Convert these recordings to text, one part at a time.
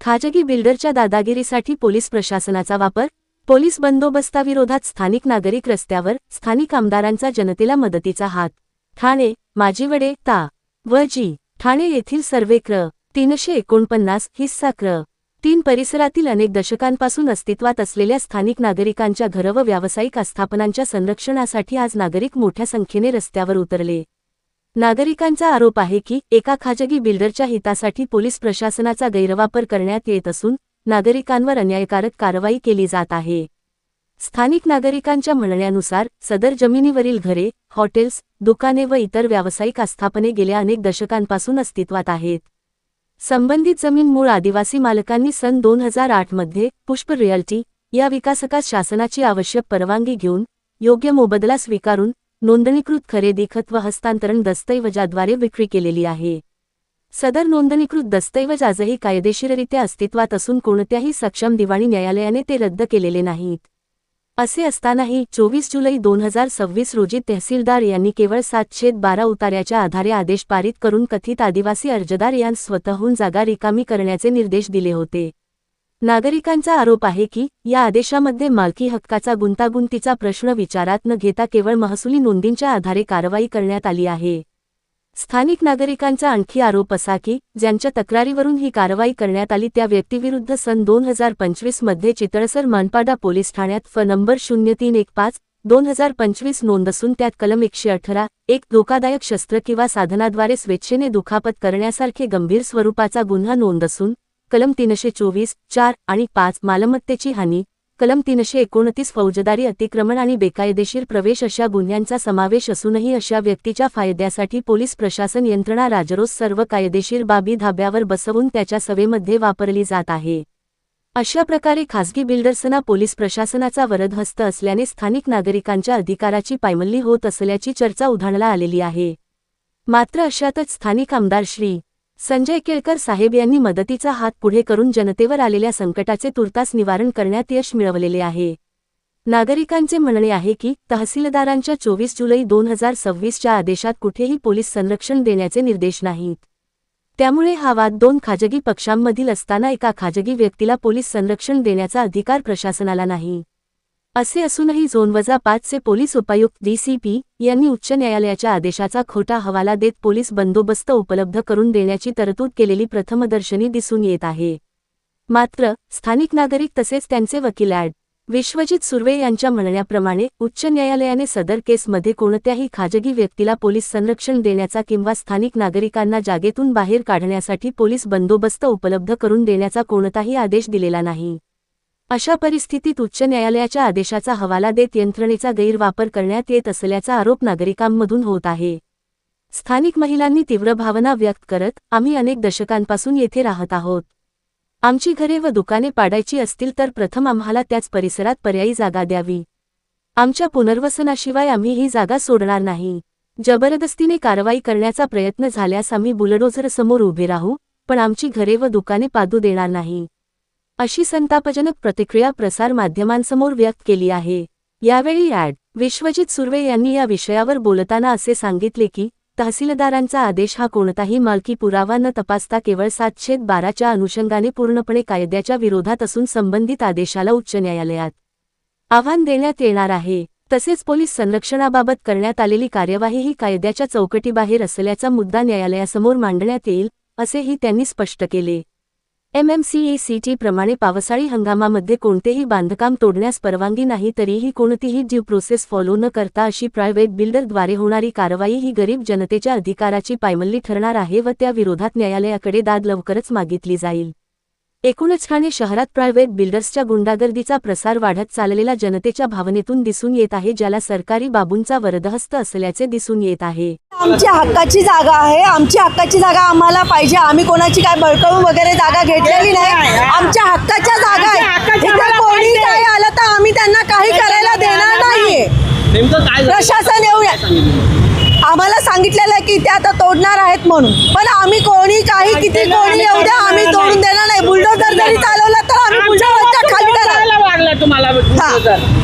खाजगी बिल्डरच्या दादागिरीसाठी पोलीस प्रशासनाचा वापर, पोलीस बंदोबस्ताविरोधात स्थानिक नागरिक रस्त्यावर, स्थानिक आमदारांचा जनतेला मदतीचा हात. ठाणे, माजिवडे, ता. व जी. ठाणे येथील सर्वे क्र. 349, हिस्सा क्र. 3 परिसरातील अनेक दशकांपासून अस्तित्वात असलेल्या स्थानिक नागरिकांच्या घर व व्यावसायिक आस्थापनांच्या संरक्षणासाठी आज नागरिक मोठ्या संख्येने रस्त्यावर उतरले. नागरिकांचा आरोप आहे की एका खाजगी बिल्डरच्या हितासाठी पोलीस प्रशासनाचा गैरवापर करण्यात येत असून नागरिकांवर अन्यायकारक कारवाई केली जात आहे. स्थानिक नागरिकांच्या म्हणण्यानुसार सदर जमिनीवरील घरे, हॉटेल्स, दुकाने व इतर व्यावसायिक आस्थापने गेल्या अनेक दशकांपासून अस्तित्वात आहेत. संबंधित जमीन मूळ आदिवासी मालकांनी सन 2008 मध्ये पुष्प रिअल्टी या विकासकास शासनाची आवश्यक परवानगी घेऊन योग्य मोबदला स्वीकारून नोंदणीकृत खरेदी खत व हस्तांतरण दस्तऐवजाद्वारे विक्री केलेली आहे. सदर नोंदणीकृत दस्तऐवज आजही कायदेशीररित्या अस्तित्वात असून कोणत्याही सक्षम दिवाणी न्यायालयाने ते रद्द केलेले नाहीत. असे असतानाही 24 जुलै 2026 रोजी तहसीलदार यांनी केवळ 7/12 उतार्याच्या आधारे आदेश पारित करून कथित आदिवासी अर्जदार यांस स्वतःहून जागा रिकामी करण्याचे निर्देश दिले होते. नागरिकांचा आरोप आहे की या आदेशामध्ये मालकी हक्काचा गुंतागुंतीचा प्रश्न विचारात न घेता केवळ महसुली नोंदींच्या आधारे कारवाई करण्यात आली आहे. स्थानिक नागरिकांचा आणखी आरोप असा की ज्यांच्या तक्रारीवरून ही कारवाई करण्यात आली त्या व्यक्तीविरुद्ध सन 2025 मध्ये चितळसर मनपाडा पोलीस ठाण्यात फ नंबर 0315/2025 नोंद असून त्यात कलम 118 एक धोकादायक शस्त्र किंवा साधनाद्वारे स्वेच्छेने दुखापत करण्यासारखे गंभीर स्वरूपाचा गुन्हा नोंद असून कलम 324, 4 आणि 5 मालमत्तेची हानी, कलम 329 फौजदारी अतिक्रमण आणि बेकायदेशीर प्रवेश अशा गुन्ह्यांचा समावेश असूनही अशा व्यक्तीच्या फायद्यासाठी पोलीस प्रशासन यंत्रणा राजरोस सर्व कायदेशीर बाबी धाब्यावर बसवून त्याच्या सेवेमध्ये वापरली जात आहे. अशा प्रकारे खासगी बिल्डर्सना पोलीस प्रशासनाचा वरदहस्त असल्याने स्थानिक नागरिकांच्या अधिकाराची पायमल्ली होत असल्याची चर्चा उधाणला आलेली आहे. मात्र अशातच स्थानिक आमदार श्री. संजय केळकर साहेब यांनी मदतीचा हात पुढे करून जनतेवर आलेल्या संकटाचे तुर्तास निवारण करण्यात यश मिळवलेले आहे. नागरिकांचे म्हणणे आहे की तहसीलदारांच्या 24 जुलै 2026 च्या आदेशात कुठेही पोलीस संरक्षण देण्याचे निर्देश नाहीत. त्यामुळे हा वाद 2 खाजगी पक्षांमधील असताना एका खाजगी व्यक्तीला पोलीस संरक्षण देण्याचा अधिकार प्रशासनाला नाही. असे असूनही झोन-5 चे पोलीस उपायुक्त DCP यांनी उच्च न्यायालयाच्या आदेशाचा खोटा हवाला देत पोलीस बंदोबस्त उपलब्ध करून देण्याची तरतूद केलेली प्रथमदर्शनी दिसून येत आहे. मात्र स्थानिक नागरिक तसेच त्यांचे वकील ॲड. विश्वजित सुर्वे यांच्या म्हणण्याप्रमाणे उच्च न्यायालयाने सदर केसमध्ये कोणत्याही खाजगी व्यक्तीला पोलीस संरक्षण देण्याचा किंवा स्थानिक नागरिकांना जागेतून बाहेर काढण्यासाठी पोलीस बंदोबस्त उपलब्ध करून देण्याचा कोणताही आदेश दिलेला नाही. अशा परिस्थितीत उच्च न्यायालयाच्या आदेशाचा हवाला देत यंत्रणेचा गैरवापर करण्यात येत असल्याचा आरोप नागरिकांमधून होत आहे. स्थानिक महिलांनी तीव्र भावना व्यक्त करत, आम्ही अनेक दशकांपासून येथे राहत आहोत. आमची घरे व दुकाने पाडायची असतील तर प्रथम आम्हाला त्याच परिसरात पर्यायी जागा द्यावी. आमच्या पुनर्वसनाशिवाय आम्ही ही जागा सोडणार नाही. जबरदस्तीने कारवाई करण्याचा प्रयत्न झाल्यास आम्ही बुलडोझरसमोर उभे राहू, पण आमची घरे व दुकाने पाडू देणार नाही. अशी संतापजनक प्रतिक्रिया प्रसार माध्यमांसमोर व्यक्त केली आहे. यावेळी ॲड. विश्वजित सुर्वे यांनी या विषयावर बोलताना असे सांगितले की तहसीलदारांचा आदेश हा कोणताही मालकी पुरावा न तपासता केवळ 7/12 च्या अनुषंगाने पूर्णपणे कायद्याच्या विरोधात असून संबंधित आदेशाला उच्च न्यायालयात आव्हान देण्यात येणार आहे. तसेच पोलीस संरक्षणाबाबत करण्यात आलेली कार्यवाही ही कायद्याच्या चौकटीबाहेर असल्याचा मुद्दा न्यायालयासमोर मांडण्यात येईल, असेही त्यांनी स्पष्ट केले. MMCACT प्रमाणे पावसाळी हंगामामध्ये कोणतेही बांधकाम तोडण्यास परवानगी नाही तरीही कोणतीही ड्यू प्रोसेस फॉलो न करता अशी प्रायव्हेट बिल्डरद्वारे होणारी कारवाई ही गरीब जनतेच्या अधिकाराची पायमल्ली ठरणार आहे व त्या विरोधात न्यायालयाकडे दाद लवकरच मागितली जाईल. एकूणच ठाणे शहरात प्रायव्हेट बिल्डर्सच्या गुंडागर्दीचा प्रसार वाढत चाललेला जनतेच्या भावनेतून दिसून येत आहे, ज्याला सरकारी बाबूंचा वरदहस्त असल्याचे दिसून येत आहे. आमची हक्काची जागा आहे, आमची हक्काची जागा आम्हाला पाहिजे. आम्ही कोणाची काय बळकावून वगैरे जागा घेतलेली नाही. आमच्या हक्काच्या जागा आहे. इथे कोणी काय आलं तर आम्ही त्यांना काही करायला देणार नाहीये. प्रशासन आम्हाला सांगितलेलं आहे की ते आता तोडणार आहेत म्हणून, पण आम्ही कोणी काही किती कोणी येऊ द्या आम्ही तोडून देणार नाही. बुलडोझर जरी चालवला तर आम्ही बुलडोझरच्या खाली करणार.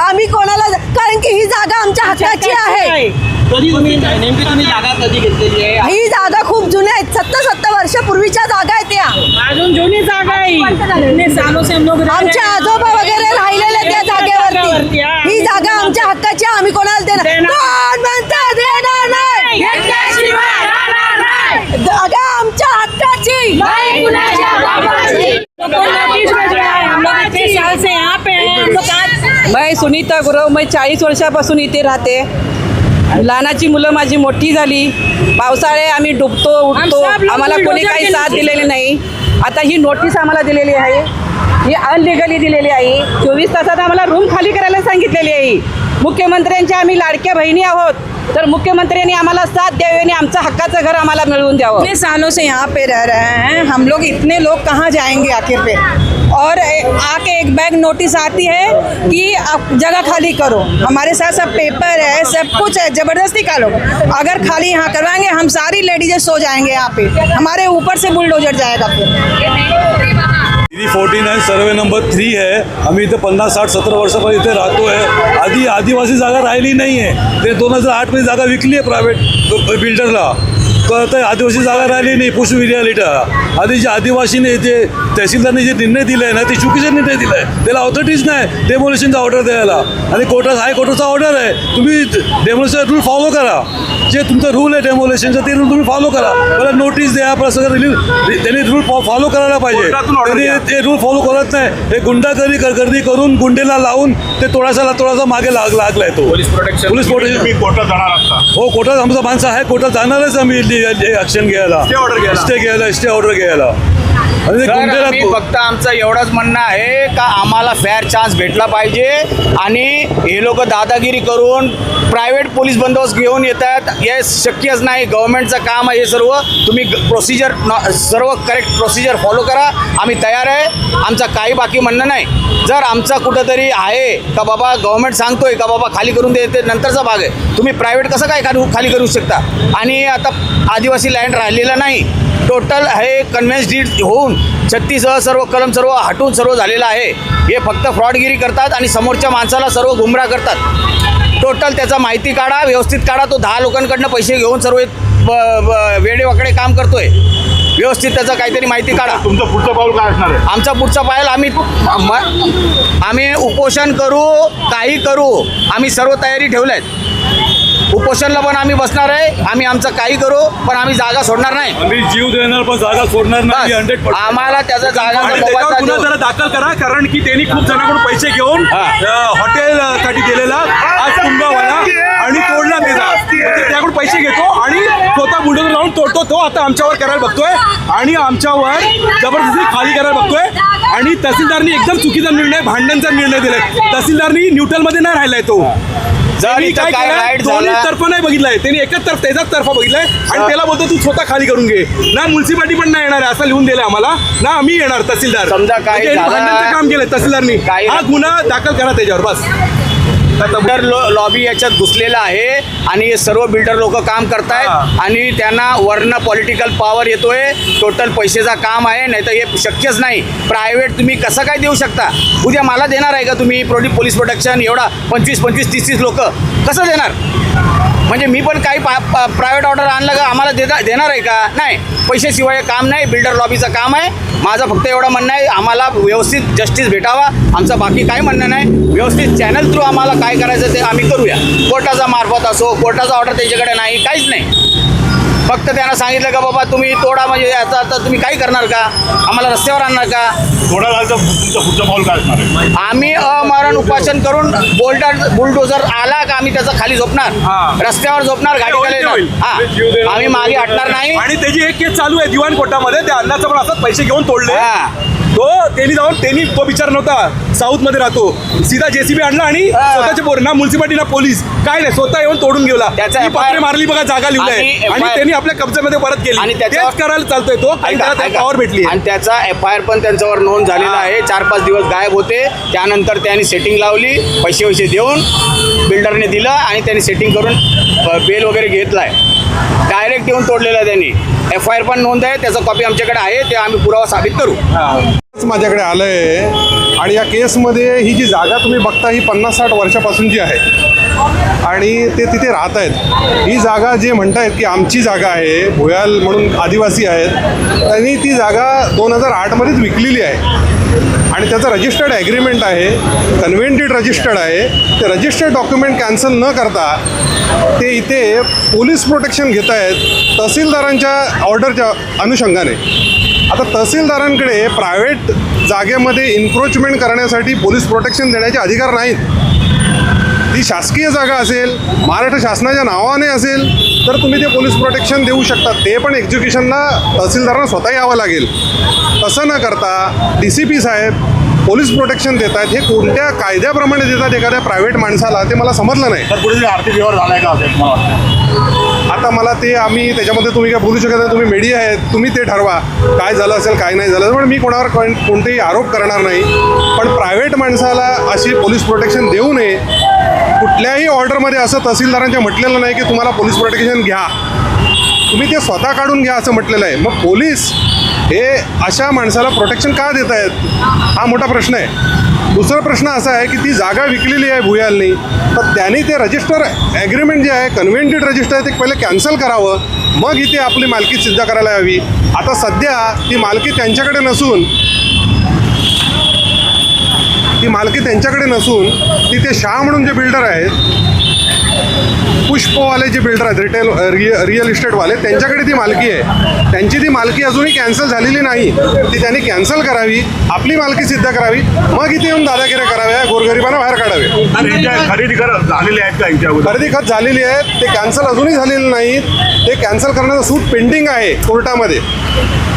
आम्ही कोणाला, कारण की ही जागा आमच्या हक्काची आहे. नेमकी तुम्ही जागा कधी घेतलेली आहे? ही जागा खूप जुन्या आहेत, 70 वर्षापूर्वीच्या जागा आहेत. त्या अजून जुनी जागा आहे इतने सालों से हम लोग रह रहे आमच्या हैं. आजोबा वगैरे राहिलेले त्या जागेवरती ही जागा आमच्या हक्काची आहे, आम्ही कोणाला देणार कोण म्हणतं देणार नाही घेतल्याशिवाय राहणार नाही. जागा आमच्या हक्काची नहीं कुणाच्या बापाची. लोगों ने नोटिस भेज रहा है. हम लोग इतने साल से यहाँ पे हैं. हम लोग आज मैं सुनीता गुरव, मैं 40 वर्षापासून इथे राहते. लहानाची मुलं माझी मोठी झाली. पावसाळे आम्ही डुबतो उठतो, सब लोग आम्हाला कोणी बुलडोजर काही के साथ नीचे दिलेली नाही. आता ही नोटीस आम्हाला दिलेली आहे, ही अनलिगली दिलेली आहे. 24 तासात आम्हाला रूम खाली करायला सांगितलेली आहे. मुख्यमंत्र्यांच्या आम्ही लाडक्या बहिणी आहोत, तर मुख्यमंत्र्यांनी आम्हाला साथ द्यावी आणि आमचं हक्काचं घर आम्हाला मिळवून द्यावं. इतने सालों से यहाँ पे रह रहे हैं हम लोग, इतने लोग कहाँ जाएंगे आखिर पे। और आके एक बैग नोटिस आती है कि आप जगह खाली करो, हमारे साथ सब पेपर है, सब कुछ है, ज़बरदस्ती का लोग अगर खाली यहाँ करवाएंगे हम सारी लेडीजें सो जाएंगे यहाँ पे, हमारे ऊपर से बुलडोजर जाएगा फिर। 49 सर्वे नंबर 3 है. आम्ही इथे 50, 60, 70 वर्षापासून इथे राहतो आहे. आदिवासी जागा राहिली नाही आहे. ते 2008 मध्ये जागा विकली आहे प्रायव्हेट बिल्डरला. तर आदिवासी जागा राहिली नाही. पुष्प विद्यालयाला आधी जे आदिवासीने इथे तहसीलदारने जे निर्णय दिला आहे ना, ते चुकीचा निर्णय दिला आहे. त्याला ऑथॉरिटीज नाही डेमोलेशनचा ऑर्डर द्यायला. आणि हायकोर्टाचा ऑर्डर आहे, तुम्ही डेमोलेशनचा रूल फॉलो करा. जे तुमचा रूल आहे डेमोलेशनचा ते रूल तुम्ही फॉलो करा. मला नोटीस द्या, आपलं सगळं त्यांनी रूल फॉलो करायला पाहिजे. त्यांनी ते रूल फॉलो करत नाही. हे गर्दी करून गुंडेला लावून ते तोडाचा मागे लागलाय तो. पोलीस प्रोटेक्शन कोर्टात जाणार आता. हो, कोर्टात आमचा माणसं आहे. कोर्टात जाणारच आम्ही ॲक्शन घ्यायला, स्टे ऑर्डर घ्यायला. आणि ते सर, गुंडेला आम्ही फक्त आमचं एवढंच म्हणणं आहे का आम्हाला फेअर चान्स भेटला पाहिजे. आणि हे लोक दादागिरी करून प्रायव्हेट पोलीस बंदोबस्त घेऊन येतात, हे शक्यच नाही. गव्हर्नमेंटचं काम आहे हे सर्व. तुम्ही प्रोसिजर सर्व करेक्ट प्रोसिजर फॉलो करा. आम्ही तयार आहे, आमचं काही बाकी म्हणणं नाही. जर आमचा कुठंतरी आहे का बाबा गव्हर्नमेंट सांगतोय का बाबा खाली करून देते, नंतरचा भाग आहे. तुम्ही प्रायव्हेट कसं काय खाली करू शकता. आणि आता आदिवासी लँड राहिलेला नाही, टोटल हे कन्व्हेन्स डीड होऊन 36 सर्व कलम सर्व हटून सर्व झालेलं आहे. हे फक्त फ्रॉडगिरी करतात आणि समोरच्या माणसाला सर्व गुमराह करतात. टोटल त्याचा माहिती काढा, व्यवस्थित काढा. तो 10 लोकांकडनं पैसे घेऊन सर्व वेडेवाकडे काम करतोय. व्यवस्थित त्याचं काहीतरी माहिती काढा. तुमचं पुढचं पाऊल काय असणार आहे. आमचा पुढचा पायल आम्ही उपोषण करू, काही करू, आम्ही सर्व तयारी ठेवल्या आहेत. उपोषणला पण आम्ही बसणार आहे. आम्ही आमचं काही करू, पण आम्ही जागा सोडणार नाही. आम्ही जीव देणार पण जागा सोडणार नाही. 100% आम्हाला त्याचा जागा गुन्हा जरा दाखल करा, कारण की त्यांनी खूप जणांकडून पैसे घेऊन हॉटेल साठी दिलेला आज कुंभावाला आणि तोडला त्याचा. म्हणजे त्याकडून पैसे घेतो आणि स्वतः बुलडोजर लावून तोडतो. तो आता आमच्यावर करायला बघतोय आणि आमच्यावर जबरदस्ती खाली करायला बघतोय. आणि तहसीलदारनी एकदम चुकीचा निर्णय, भांडणचा निर्णय दिलाय. तहसीलदारनी न्यूट्रलमध्ये नाही राहिलाय. तो जर काय राईट दोन्ही झाला तर्फ नाही बघितलाय त्यांनी, एकच तर्फ त्याचाच तर्फा बघितलाय आणि त्याला बोलतो तू स्वतः खाली करून घे. ना म्युन्सिपालिटी पण नाही येणार आहे असं लिहून दिलं आम्हाला, ना आम्ही येणार. तहसीलदार समजा काय म्हणजे झालं- भांडणाचं काम केलंय तहसीलदारनी. काय- हा गुन्हा दाखल करा त्याच्यावर बस. बिल्डर लॉबी याच्यात घुसलेला आहे आणि हे सर्व बिल्डर लोक काम करतायत आणि त्यांना वरनं पॉलिटिकल पॉवर येतोय. टोटल पैशाचा काम आहे, नाही तर हे शक्यच नाही. प्रायव्हेट तुम्ही कसं काय देऊ शकता. उद्या मला देणार आहे का तुम्ही पोलीस प्रोटेक्शन एवढा 25-25, 30-30 लोक कसं देणार. म्हणजे मी पण काही प्रायव्हेट ऑर्डर आणलं का आम्हाला देणार आहे का. नाही, पैशाशिवाय काम नाही. बिल्डर लॉबीचं काम आहे. माझं फक्त एवढं म्हणणं आहे, आम्हाला व्यवस्थित जस्टिस भेटावा. आमचं बाकी काही म्हणणं नाही. व्यवस्थित चॅनल थ्रू आम्हाला काय करायचं ते आम्ही करूया. कोर्टाचा मार्फत असो, कोर्टाचा ऑर्डर त्याच्याकडे नाही, काहीच नाही. फक्त त्यांना सांगितलं का बाबा तुम्ही तोडा, म्हणजे याचा आता तुम्ही काही करणार का, आम्हाला रस्त्यावर आणणार का. थोडा झालं तुमचं पुढचं पाऊल काय असणार आहे. आम्ही अमरण उपोषण करून बुलडोजर आला का आम्ही त्याचा खाली झोपणार, रस्त्यावर झोपणार, गाडी खाली. हा, आम्ही मागे हटणार नाही. आणि त्याची एक केस चालू आहे दिवाण कोर्टामध्ये. त्या अन्नाचं पण असंच पैसे घेऊन तोडले. त्यांनी तो विचार नव्हता. साऊथ मध्ये राहतो, सीधा JCB आणला आणि स्वतःचे पोर, ना म्युन्सिपालिटी ना पोलीस काय नाही, स्वतः येऊन तोडून गेला. त्याचा ती पत्रे मारली बघा, जागा लिहिलाय आणि त्यांनी आपल्या कब्जामध्ये परत केली. आणि तेच करायला चालतोय तो, आणि त्याला पॉवर भेटली. आणि त्याचा FIR पण त्यांच्यावर नोंद झालेला आहे. 4-5 दिवस गायब होते. त्यानंतर त्यांनी सेटिंग लावली, पैसे देऊन बिल्डरने दिलं आणि त्यांनी सेटिंग करून बेल वगैरे घेतलाय. डायरेक्ट येऊन तोडलेला त्यांनी. FIR पण नोंद आहे, त्याचा कॉपी आमच्याकडे आहे. ते आम्ही पुरावा साबित करू. माझ्याकडे आलं आहे आणि या केसमध्ये ही जी जागा तुम्ही बघता ही 50-60 वर्षापासूनची आहे आणि ते तिथे राहत आहेत. ही जागा जे म्हणतायत की आमची जागा आहे, भुयाल म्हणून आदिवासी आहेत, त्यांनी ती जागा 2008मध्येच विकलेली आहे आणि त्याचं रजिस्टर्ड ॲग्रीमेंट आहे, कन्व्हेंटेड रजिस्टर्ड आहे. ते रजिस्टर्ड डॉक्युमेंट कॅन्सल न करता ते इथे पोलीस प्रोटेक्शन घेत आहेत तहसीलदारांच्या ऑर्डरच्या अनुषंगाने. आता तहसीलदारांकडे प्रायव्हेट जागेमध्ये इन्क्रोचमेंट करण्यासाठी पोलीस प्रोटेक्शन देण्याचे अधिकार नाहीत. ती शासकीय जागा असेल, महाराष्ट्र शासनाच्या नावाने असेल तर तुम्ही ते पोलीस प्रोटेक्शन देऊ शकता. ते पण एक्झिक्युशनला तहसीलदारांना स्वतः यावं लागेल. तसं न करता DCP साहेब पोलीस प्रोटेक्शन देत आहेत. हे कोणत्या कायद्याप्रमाणे देतात एखाद्या प्रायव्हेट माणसाला ते मला समजलं नाही. तर पुढे आर्थिक व्यवहार झालाय का असं मला वाटतं? आता मला ते आम्ही त्याच्यामध्ये तुम्ही काय बोलू शकत नाही. तुम्ही मीडिया आहेत, तुम्ही ते ठरवा काय झालं असेल काय नाही झालं. पण मी कोणावर कोणतेही आरोप करणार नाही. पण प्रायव्हेट माणसाला अशी पोलीस प्रोटेक्शन देऊ नये. कुठल्याही ऑर्डरमध्ये असं तहसीलदारांच्या म्हटलेलं नाही की तुम्हाला पोलीस प्रोटेक्शन घ्या, तुम्ही ते स्वतः काढून घ्या असं म्हटलेलं आहे. मग पोलीस हे अशा माणसाला प्रोटेक्शन का देत आहेत हा मोठा प्रश्न आहे. दुसरा प्रश्न असा आहे की ती जागा विकलेली आहे भुयालनी, तर त्यांनी ते रजिस्टर ॲग्रीमेंट जे आहे, कन्व्हेंटेड रजिस्टर आहे, ते पहिले कॅन्सल करावं, मग इथे आपली मालकी सिद्ध करायला हवी. आता सध्या ती मालकी त्यांच्याकडे नसून तिथे शाह म्हणून जे बिल्डर आहेत, पुष्पवाले जे बिल्डर आहेत, रिअल इस्टेटवाले, त्यांच्याकडे ती मालकी आहे. त्यांची ती मालकी अजूनही कॅन्सल झालेली नाही. ती त्यांनी कॅन्सल करावी, आपली मालकी सिद्ध करावी, मग इथे येऊन दादागिऱ्या कराव्या, गोरगरिबांना बाहेर काढावे. खरेदी झालेली आहेत का यांच्या अगोदर? खरेदी खत झालेली आहेत, ते कॅन्सल अजूनही झालेले नाहीत. ते कॅन्सल करण्याचा सूट पेंडिंग आहे कोर्टामध्ये.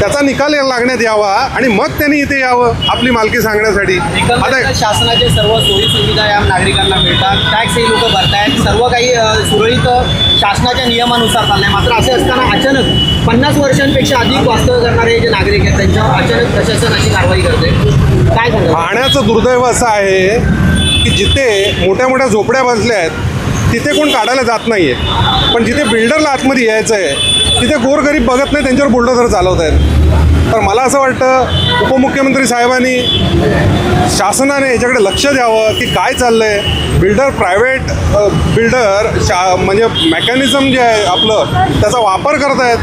त्याचा निकाल लागण्यात यावा आणि मग त्यांनी इथे यावं आपली मालकी सांगण्यासाठी. आता शासनाचे सर्व सोयी सुविधा या नागरिकांना मिळतात, टॅक्सही लोक भरतायत, सर्व काही सुरळीत शासनाच्या नियमानुसार चाललंय. मात्र असे असताना अचानक 50 वर्षांपेक्षा अधिक वास्तव्य करणारे जे नागरिक आहेत त्यांच्यावर अचानक प्रशासन अशी कारवाई करते. काय सांगा? ठाण्याचं दुर्दैव असं आहे की जिथे मोठ्या मोठ्या झोपड्या बसल्या आहेत तिथे कोण काढायला जात नाही आहे, पण जिथे बिल्डरला आतमध्ये यायचं आहे तिथे गोरगरीब बघत नाही, त्यांच्यावर बुलडोझर चालवत आहेत. तर मला असं वाटतं उपमुख्यमंत्री साहेबांनी, शासनाने याच्याकडे लक्ष द्यावं की काय चाललं आहे. प्रायव्हेट बिल्डर म्हणजे मेकॅनिझम जे आहे आपलं त्याचा वापर करत आहेत,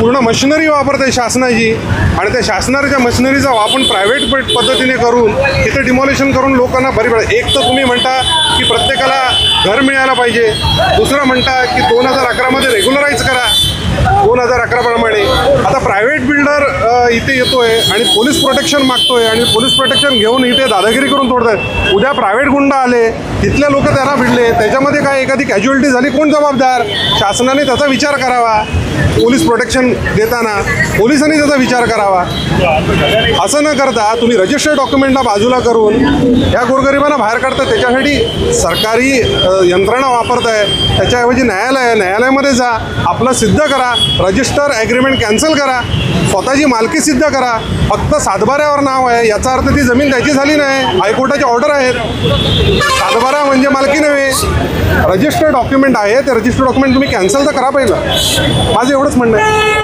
पूर्ण मशिनरी वापरत आहे शासनाची, आणि त्या शासनाच्या मशिनरीचा वापर प्रायव्हेट पद्धतीने करून तिथे डिमॉलिशन करून लोकांना बरी पडते. एक तर तुम्ही म्हणता की प्रत्येकाला घर मिळायला पाहिजे, दुसरं म्हणता की 2011मध्ये रेग्युलराईज करा 2011 प्रमाणे. आता प्रायव्हेट बिल्डर इथे येतोय आणि पोलीस प्रोटेक्शन मागतोय आणि पोलीस प्रोटेक्शन घेऊन इथे दादागिरी करून तोडतात. उद्या प्रायव्हेट गुंड आले, तिथले लोक त्यांना भिडले, त्याच्यामध्ये काय एखादी कॅज्युअलिटी झाली, कोण जबाबदार? शासनाने त्याचा विचार करावा. पोलीस प्रोटेक्शन देताना पोलिसांनी त्याचा विचार करावा. असं न करता तुम्ही रजिस्टर्ड डॉक्युमेंटला बाजूला करून या गोरगरिबांना बाहेर काढता. त्याच्यासाठी सरकारी यंत्रणा वापरताय, त्याच्याऐवजी न्यायालयामध्ये जा, आपलं सिद्ध करा, रजिस्टर ॲग्रीमेंट कॅन्सल करा, स्वतःची मालकी सिद्ध करा. फक्त सातबाऱ्यावर नाव आहे याचा अर्थ ती जमीन त्याची झाली नाही. हायकोर्टाचे ऑर्डर आहेत. सातबारा म्हणजे मालकी नव्हे, रजिस्टर्ड डॉक्युमेंट आहे. ते रजिस्टर्ड डॉक्युमेंट तुम्ही कॅन्सल तर करा पहिलं. माझं एवढंच म्हणणं आहे.